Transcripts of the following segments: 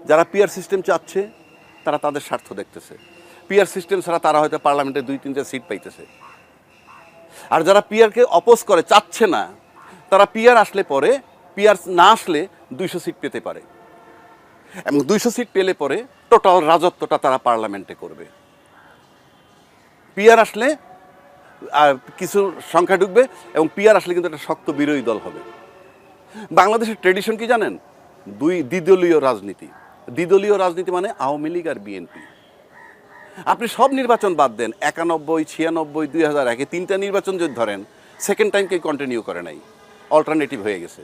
যারা PR system চাচ্ছে তারা তাদের স্বার্থ দেখতেছে। পিআর সিস্টেম ছাড়া তারা হয়তো পার্লামেন্টে 2-3টা সিট পাইতেছে। আর যারা পিআরকে অপোজ করে, চাচ্ছে না, তারা পিআর আসলে পরে, পিআর না আসলে 200 সিট পেতে পারে, এবং 200 সিট পেলে পরে টোটাল রাজত্বটা তারা পার্লামেন্টে করবে। পিআর আসলে কিছু সংখ্যা ঢুকবে, এবং পিআর আসলে কিন্তু একটা শক্ত বিরোধী দল হবে। বাংলাদেশের ট্রেডিশন কি জানেন? দ্বিদলীয় রাজনীতি। দ্বিদলীয় রাজনীতি মানে আওয়ামী লীগ আর বিএনপি। আপনি সব নির্বাচন বাদ দেন, 91, 96, 2001 3টা নির্বাচন যদি ধরেন, সেকেন্ড টাইম কেউ কন্টিনিউ করে নাই, অল্টারনেটিভ হয়ে গেছে।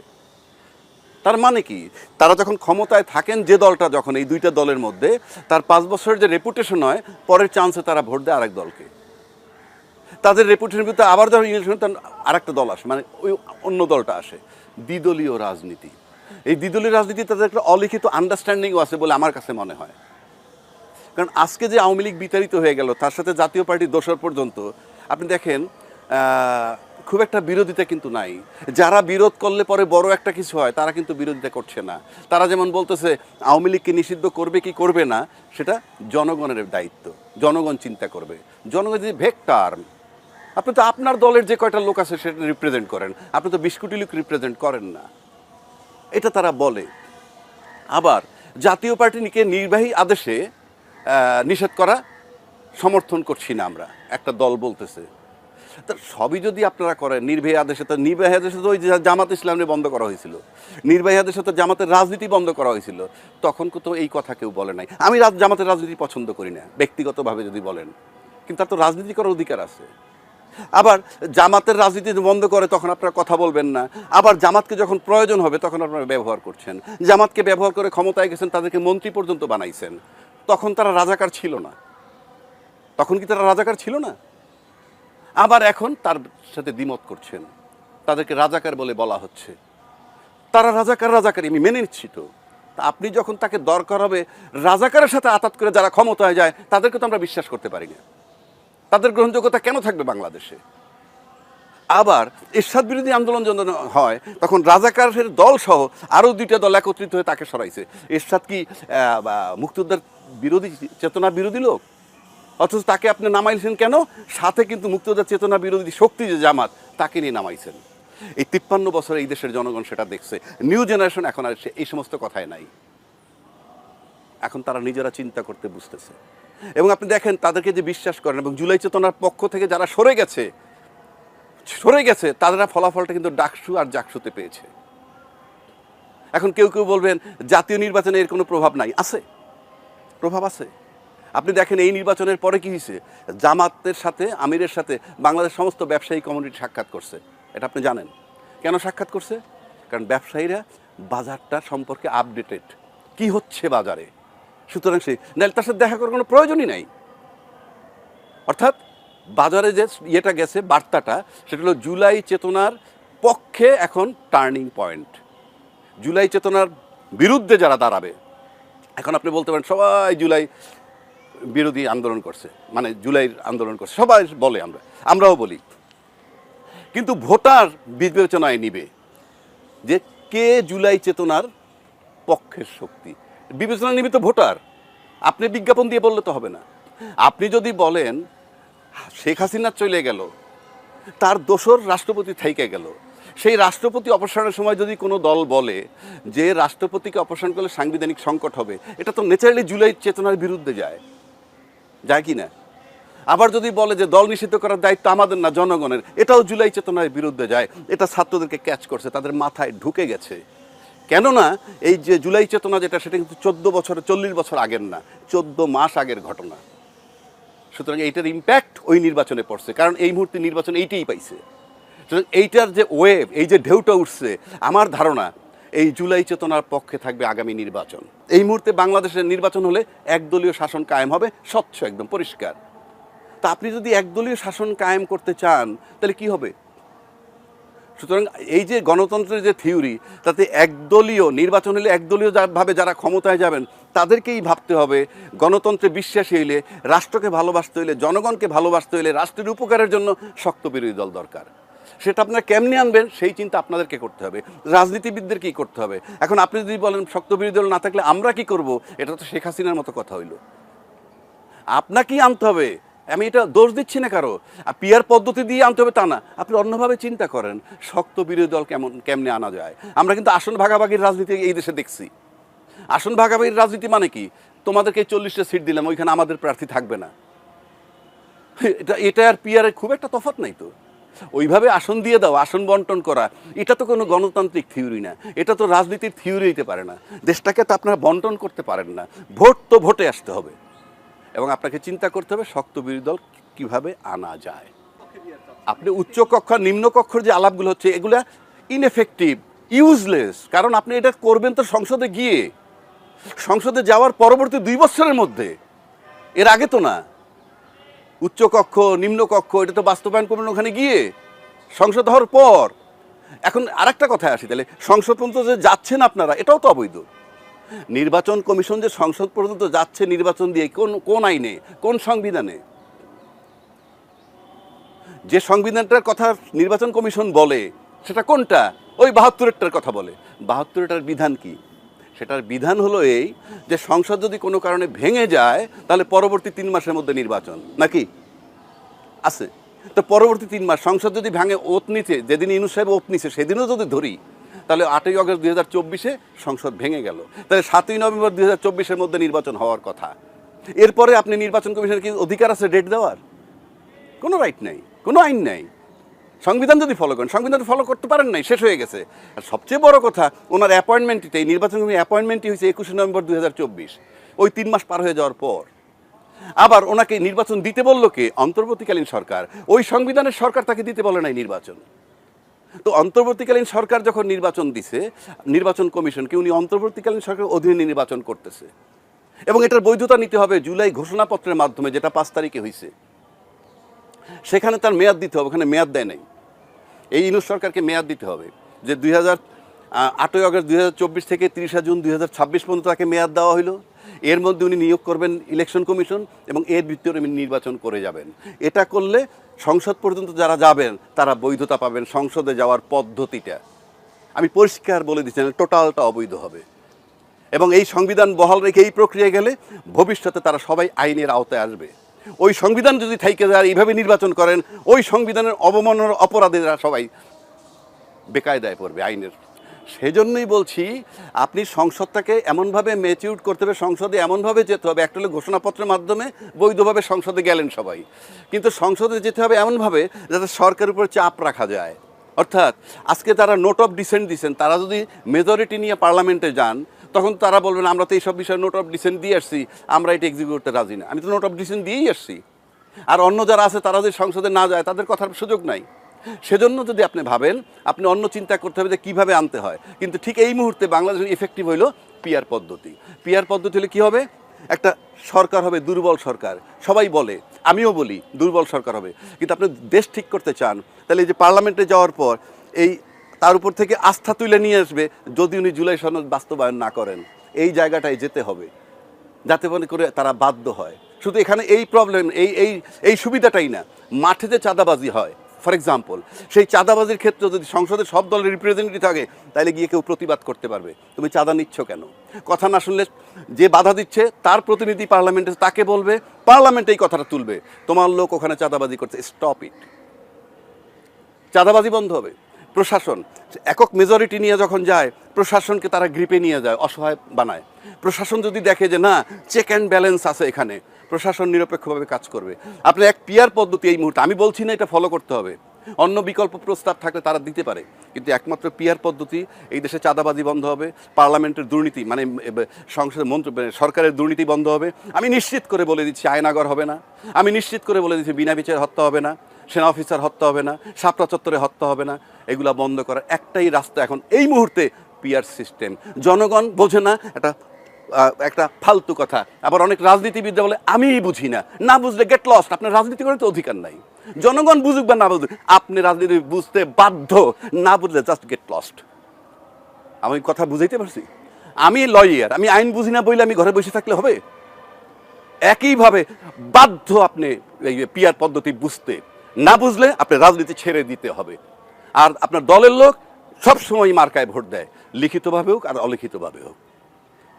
তার মানে কি, তারা যখন ক্ষমতায় থাকেন, যে দলটা যখন এই দুইটা দলের মধ্যে, তার 5 বছরের যে রেপুটেশন হয়, পরের চান্সে তারা ভোট দেয় আরেক দলকে। তাদের রেপুটেশনের ভিতরে আবার যখন ইলেকশন, আরেকটা দল আসে, মানে ওই অন্য দলটা আসে। দ্বিদলীয় রাজনীতি। এই দ্বিদলীয় রাজনীতি তাদের একটা অলিখিত আন্ডারস্ট্যান্ডিংও আছে বলে আমার কাছে মনে হয়। কারণ আজকে যে আওয়ামী লীগ বিতাড়িত হয়ে গেল, তার সাথে জাতীয় পার্টির দোসর পর্যন্ত আপনি দেখেন খুব একটা বিরোধিতা কিন্তু নাই। যারা বিরোধ করলে পরে বড় একটা কিছু হয়, তারা কিন্তু বিরোধিতা করছে না। তারা যেমন বলতেছে আওয়ামী লীগকে নিষিদ্ধ করবে কি করবে না, সেটা জনগণের দায়িত্ব, জনগণ চিন্তা করবে। জনগণ যদি ভেক্টর, আপনি তো আপনার দলের যে কয়টা লোক আছে সেটা রিপ্রেজেন্ট করেন, আপনি তো 20 কোটি লোক রিপ্রেজেন্ট করেন না, এটা তারা বলে। আবার জাতীয় পার্টিকে নির্বাহী আদেশে নিষেধ করা সমর্থন করছি না আমরা, একটা দল বলতেছে। তা সবই যদি আপনারা করেন নির্বাহী আদেশে, তো নির্বাহী আদেশে তো ওই জামাত ইসলামে বন্ধ করা হয়েছিল, নির্বাহী আদেশে তো জামাতের রাজনীতি বন্ধ করা হয়েছিল, তখন তো এই কথা কেউ বলে নাই। আমি জামাতের রাজনীতি পছন্দ করি না ব্যক্তিগতভাবে যদি বলেন, কিন্তু তার তো রাজনীতি করার অধিকার আছে। আবার জামাতের রাজনীতি বন্ধ করে তখন আপনারা কথা বলবেন না, আবার জামাতকে যখন প্রয়োজন হবে তখন আপনারা ব্যবহার করছেন। জামাতকে ব্যবহার করে ক্ষমতায় গেছেন, তাদেরকে মন্ত্রী পর্যন্ত বানাইছেন। তখন তারা রাজাকার ছিল না? তখন কি তারা রাজাকার ছিল না? আবার এখন তার সাথে দ্বিমত করছেন, তাদেরকে রাজাকার বলে বলা হচ্ছে। তারা রাজাকার আমি মেনে নিচ্ছি। তো আপনি যখন তাকে দরকার হবে, রাজাকারের সাথে আতাত করে যারা ক্ষমতায় যায়, তাদেরকে তো আমরা বিশ্বাস করতে পারি না। তাদের গ্রহণযোগ্যতা কেন থাকবে বাংলাদেশে? আবার এরশাদ বিরোধী আন্দোলন যখন হয়, তখন রাজাকারের দল সহ আরও 2টা দল একত্রিত হয়ে তাকে সরাইছে। এরশাদ কি মুক্তিযোদ্ধার বিরোধী, চেতনা বিরোধী লোক? অথচ তাকে আপনি নামাইছেন কেন? সাথে কিন্তু মুক্তিযোদ্ধার চেতনা বিরোধী শক্তি যে জামাত, তাকে নিয়ে নামাইছেন। এই 53 বছরে এই দেশের জনগণ সেটা দেখছে। নিউ জেনারেশন এখন আর এই সমস্ত কথায় নাই। এখন তারা নিজেরা চিন্তা করতে বুঝতেছে। এবং আপনি দেখেন তাদেরকে যে বিশ্বাস করেন, এবং জুলাই চেতনার পক্ষ থেকে যারা সরে গেছে, তারা ফলাফলটা কিন্তু ডাকসু আর জাকসুতে পেয়েছে। এখন কেউ কেউ বলবেন জাতীয় নির্বাচনে এর কোনো প্রভাব নাই। আছে, প্রভাব আছে। আপনি দেখেন এই নির্বাচনের পরে কি হয়েছে, জামাতের সাথে, আমিরের সাথে বাংলাদেশ সমস্ত ব্যবসায়ী কমিউনিটি সাক্ষাৎ করছে। এটা আপনি জানেন কেন সাক্ষাৎ করছে? কারণ ব্যবসায়ীরা বাজারটা সম্পর্কে আপডেটেড, কি হচ্ছে বাজারে। সুতরাং নাহলে তার সাথে দেখা করার কোনো প্রয়োজনই নাই। অর্থাৎ বাজারে যে ইয়েটা গেছে, বার্তাটা, সেটা হলো জুলাই চেতনার পক্ষে এখন টার্নিং পয়েন্ট। জুলাই চেতনার বিরুদ্ধে যারা দাঁড়াবে, এখন আপনি বলতে পারেন সবাই জুলাই বিরোধী আন্দোলন করছে, মানে জুলাইয়ের আন্দোলন করছে, সবাই বলে, আমরাও বলি। কিন্তু ভোটার বিবেচনায় নিবে যে কে জুলাই চেতনার পক্ষের শক্তি। বিবেচনা নিবে তো ভোটার। আপনি বিজ্ঞাপন দিয়ে বললে তো হবে না। আপনি যদি বলেন শেখ হাসিনা চলে গেল, তার দোসর রাষ্ট্রপতি থাইকে গেল, সেই রাষ্ট্রপতি অপসারণের সময় যদি কোনো দল বলে যে রাষ্ট্রপতিকে অপসারণ করলে সাংবিধানিক সংকট হবে, এটা তো ন্যাচারালি জুলাই চেতনার বিরুদ্ধে যায় কি না? আবার যদি বলে যে দল নিষিদ্ধ করার দায়িত্ব আমাদের না, জনগণের, এটাও জুলাই চেতনার বিরুদ্ধে যায়। এটা ছাত্রদেরকে ক্যাচ করছে, তাদের মাথায় ঢুকে গেছে। কেননা এই যে জুলাই চেতনা যেটা, সেটা কিন্তু 40 বছর আগের না, 14 মাস আগের ঘটনা। সুতরাং এইটার ইম্প্যাক্ট ওই নির্বাচনে পড়ছে, কারণ এই মুহূর্তে নির্বাচন এইটাই পাইছে। সুতরাং এইটার যে ওয়েভ, এই যে ঢেউটা উঠছে, আমার ধারণা এই জুলাই চেতনার পক্ষে থাকবে আগামী নির্বাচন। এই মুহূর্তে বাংলাদেশের নির্বাচন হলে একদলীয় শাসন কায়েম হবে, স্বচ্ছ, একদম পরিষ্কার। তা আপনি যদি একদলীয় শাসন কায়েম করতে চান, তাহলে কি হবে? সুতরাং এই যে গণতন্ত্রের যে থিওরি, তাতে একদলীয় নির্বাচন হলে একদলীয় ভাবে যারা ক্ষমতায় যাবেন তাদেরকেই ভাবতে হবে। গণতন্ত্রে বিশ্বাসী হইলে, রাষ্ট্রকে ভালোবাসতে হইলে, জনগণকে ভালোবাসতে হইলে, রাষ্ট্রের উপকারের জন্য শক্ত বিরোধী দল দরকার। সেটা আপনারা কেমনি আনবেন সেই চিন্তা আপনাদেরকে করতে হবে, রাজনীতিবিদদের কী করতে হবে। এখন আপনি যদি বলেন শক্ত বিরোধী দল না থাকলে আমরা কি করব, এটা তো শেখ হাসিনার মতো কথা হইল। আপনাকেই আনতে হবে, আমি এটা দোষ দিচ্ছি না কারো, পিয়ার পদ্ধতি দিয়ে আনতে হবে তা না, আপনি অন্যভাবে চিন্তা করেন শক্ত বিরোধী দল কেমনে আনা যায়। আমরা কিন্তু আসন ভাগাভাগির রাজনীতি এই দেশে দেখছি। আসন ভাগাভাগির রাজনীতি মানে কি, তোমাদেরকে 40টা সিট দিলাম, ওইখানে আমাদের প্রার্থী থাকবে না, এটা আর পিয়ারের খুব একটা তফাৎ নাই তো। ওইভাবে আসন দিয়ে দাও, আসন বন্টন করা, এটা তো কোনো গণতান্ত্রিক থিওরি না, এটা তো রাজনীতির থিওরি হইতে পারে না। দেশটাকে তো আপনারা বন্টন করতে পারেন না, ভোট তো ভোটে আসতে হবে। এবং আপনাকে চিন্তা করতে হবে শক্ত বিরোধী দল কীভাবে আনা যায়। আপনি উচ্চ কক্ষ নিম্ন কক্ষর যে আলাপগুলো হচ্ছে এগুলা ইনএফেক্টিভ, ইউজলেস। কারণ আপনি এটা করবেন তো সংসদে গিয়ে, সংসদে যাওয়ার পরবর্তী 2 বছরের মধ্যে, এর আগে তো না। উচ্চ কক্ষ নিম্ন কক্ষ এটা তো বাস্তবায়ন করবেন ওখানে গিয়ে, সংসদ হওয়ার পর। এখন আরেকটা কথায় আসি, তাহলে সংসদ পর্যন্ত যে যাচ্ছেন আপনারা, এটাও তো অবৈধ। নির্বাচন কমিশন যে সংসদ পর্যন্ত যাচ্ছে নির্বাচন দিয়ে, কোন আইনে, কোন সংবিধানে? যে সংবিধানটার কথা নির্বাচন কমিশন বলে সেটা কোনটা? ওই 72টার কথা বলে। 72টার বিধান কি? সেটার বিধান হলো এই যে সংসদ যদি কোনো কারণে ভেঙে যায় তাহলে পরবর্তী 3 মাসের মধ্যে নির্বাচন, নাকি আছে? তো পরবর্তী 3 মাস সংসদ যদি ভাঙে, ওত নিতে যেদিন ইউনূস সাহেব ওত নিছে সেদিনও যদি ধরি, তাহলে 8ই অগস্ট 2024 সংসদ ভেঙে গেল, তাহলে 7ই নভেম্বর 2024 মধ্যে নির্বাচন হওয়ার কথা। এরপরে আপনি নির্বাচন কমিশনের কি অধিকার আছে ডেট দেওয়ার? কোনো রাইট নাই, কোনো আইন নাই। সংবিধান যদি ফলো করেন, সংবিধান ফলো করতে পারেন নাই, শেষ হয়ে গেছে। আর সবচেয়ে বড় কথা, ওনার অ্যাপয়েন্টমেন্টটিতে, এই নির্বাচন কমিশনের অ্যাপয়েন্টমেন্টটি হয়েছে 21 নভেম্বর 2024, ওই 3 মাস পার হয়ে যাওয়ার পর। আবার ওনাকে নির্বাচন দিতে বললো কে? অন্তর্বর্তীকালীন সরকার। ওই সংবিধানের সরকার তাকে দিতে বলে নাই নির্বাচন। তো অন্তর্বর্তীকালীন সরকার যখন নির্বাচন দিছে, নির্বাচন কমিশনকে, উনি অন্তর্বর্তীকালীন সরকারের অধীনে নির্বাচন করতেছে। এবং এটার বৈধতা নিতে হবে জুলাই ঘোষণাপত্রের মাধ্যমে, যেটা 5 তারিখে হয়েছে। সেখানে তার মেয়াদ দিতে হবে, ওখানে মেয়াদ দেয় নাই। এই ইউনূস সরকারকে মেয়াদ দিতে হবে যে 8ই অগস্ট 2024 থেকে 30 জুন 2026 পর্যন্ত তাকে মেয়াদ দেওয়া হলো। এর মধ্যে উনি নিয়োগ করবেন ইলেকশন কমিশন এবং এর ভিত্তিতে উনি নির্বাচন করে যাবেন। এটা করলে সংসদ পর্যন্ত যারা যাবেন তারা বৈধতা পাবেন। সংসদে যাওয়ার পদ্ধতিটা আমি পরিষ্কার বলে দিচ্ছি, টোটালটা অবৈধ হবে। এবং এই সংবিধান বহাল রেখে এই প্রক্রিয়া গেলে ভবিষ্যতে তারা সবাই আইনের আওতায় আসবে। ওই সংবিধান যদি থাইকে যায় এইভাবে নির্বাচন করেন, ওই সংবিধানের অবমাননার অপরাধীরা সবাই বেকায়দায় পড়বে আইনের। সেজন্যই বলছি, আপনি সংসদটাকে এমনভাবে ম্যাচিউর করতে হবে, সংসদে এমনভাবে যেতে হবে। একটা হলো ঘোষণাপত্রের মাধ্যমে বৈধভাবে সংসদে গেলেন সবাই, কিন্তু সংসদে যেতে হবে এমনভাবে যাতে সরকারের উপর চাপ রাখা যায়। অর্থাৎ আজকে তারা নোট অফ ডিসেন্ট দিচ্ছেন, তারা যদি মেজরিটি নিয়ে পার্লামেন্টে যান, তখন তারা বলবেন আমরা তো এইসব বিষয়ে নোট অফ ডিসেন্ট দিয়ে আসছি, আমরা এটা এক্সিকিউট করতে রাজি না। আমি তো নোট অফ ডিসেন্ট দিয়েই আসছি। আর অন্য যারা আছে তারা যদি সংসদে না যায়, তাদের কথার সুযোগ নাই। সেজন্য যদি আপনি ভাবেন, আপনি অন্য চিন্তা করতে হবে যে কীভাবে আনতে হয়। কিন্তু ঠিক এই মুহূর্তে বাংলাদেশের ইফেক্টিভ হইল পিআর পদ্ধতি। পিআর পদ্ধতি হলে কী হবে? একটা সরকার হবে দুর্বল সরকার, সবাই বলে, আমিও বলি দুর্বল সরকার হবে। কিন্তু আপনি দেশ ঠিক করতে চান, তাহলে এই যে পার্লামেন্টে যাওয়ার পর এই তার উপর থেকে আস্থা তুলে নিয়ে আসবে যদি উনি জুলাই সনদ বাস্তবায়ন না করেন। এই জায়গাটায় যেতে হবে যাতে মনে করে তারা বাধ্য হয়। শুধু এখানে এই প্রবলেম, এই এই এই সুবিধাটাই না, মাঠে যে চাঁদাবাজি হয়, ফর এক্সাম্পল, সেই চাঁদাবাজির ক্ষেত্রে যদি সংসদে সব দলের রিপ্রেজেন্টেটিভ থাকে, তাহলে গিয়ে কেউ প্রতিবাদ করতে পারবে, তুমি চাঁদা নিচ্ছ কেন। কথা না শুনলে যে বাধা দিচ্ছে তার প্রতিনিধি পার্লামেন্টে, তাকে বলবে, পার্লামেন্টে এই কথাটা তুলবে, তোমার লোক ওখানে চাঁদাবাজি করছে, স্টপ ইট। চাঁদাবাজি বন্ধ হবে। প্রশাসন একক মেজরিটি নিয়ে যখন যায়, প্রশাসনকে তারা গ্রিপে নিয়ে যায়, অসহায় বানায়। প্রশাসন যদি দেখে যে না, চেক অ্যান্ড ব্যালেন্স আছে এখানে, প্রশাসন নিরপেক্ষভাবে কাজ করবে। আপনি এক পিয়ার পদ্ধতি এই মুহূর্তে, আমি বলছি না এটা ফলো করতে হবে, অন্য বিকল্প প্রস্তাব থাকলে তারা দিতে পারে, কিন্তু একমাত্র পিয়ার পদ্ধতি। এই দেশে চাঁদাবাজি বন্ধ হবে, পার্লামেন্টের দুর্নীতি মানে সংসদের মন্ত্রী সরকারের দুর্নীতি বন্ধ হবে। আমি নিশ্চিত করে বলে দিচ্ছি আয়নাগর হবে না। আমি নিশ্চিত করে বলে দিচ্ছি বিনা বিচারে হত্যা হবে না, সেনা অফিসার হত্যা হবে না, শাপলা চত্বরে হত্যা হবে না। এগুলা বন্ধ করার একটাই রাস্তা এখন এই মুহূর্তে পিয়ার সিস্টেম। জনগণ বোঝে না, একটা ফালতু কথা। আবার অনেক রাজনীতিবিদরা বলে আমি বুঝি না, না বুঝলে গেট লস্ট। আপনার রাজনীতি করার তো অধিকার নাই। জনগণ বুঝুক বা না বুঝুক, আপনি রাজনীতি বুঝতে বাধ্য, না বুঝলে জাস্ট গেট লস্ট। আমি কথা বুঝাইতে পারছি? আমি লয়ার, আমি আইন বুঝি না বলে আমি ঘরে বসে থাকলে হবে? একইভাবে বাধ্য আপনি এই পিয়ার পদ্ধতি বুঝতে, না বুঝলে আপনি রাজনীতি ছেড়ে দিতে হবে। আর আপনার দলের লোক সবসময় মার্কায় ভোট দেয়, লিখিতভাবে হোক আর অলিখিতভাবে হোক।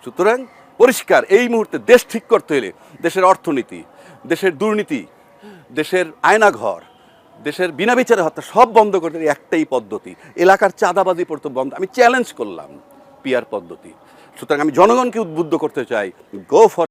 সুতরাং পরিষ্কার, এই মুহূর্তে দেশ ঠিক করতে হলে দেশের অর্থনীতি, দেশের দুর্নীতি, দেশের আয়নাঘর, দেশের বিনা বিচারে হত্যা সব বন্ধ করতে একটাই পদ্ধতি, এলাকার চাঁদাবাজি পড়তে বন্ধ। আমি চ্যালেঞ্জ করলাম পিআর পদ্ধতি। সুতরাং আমি জনগণকে উদ্বুদ্ধ করতে চাই, গো ফর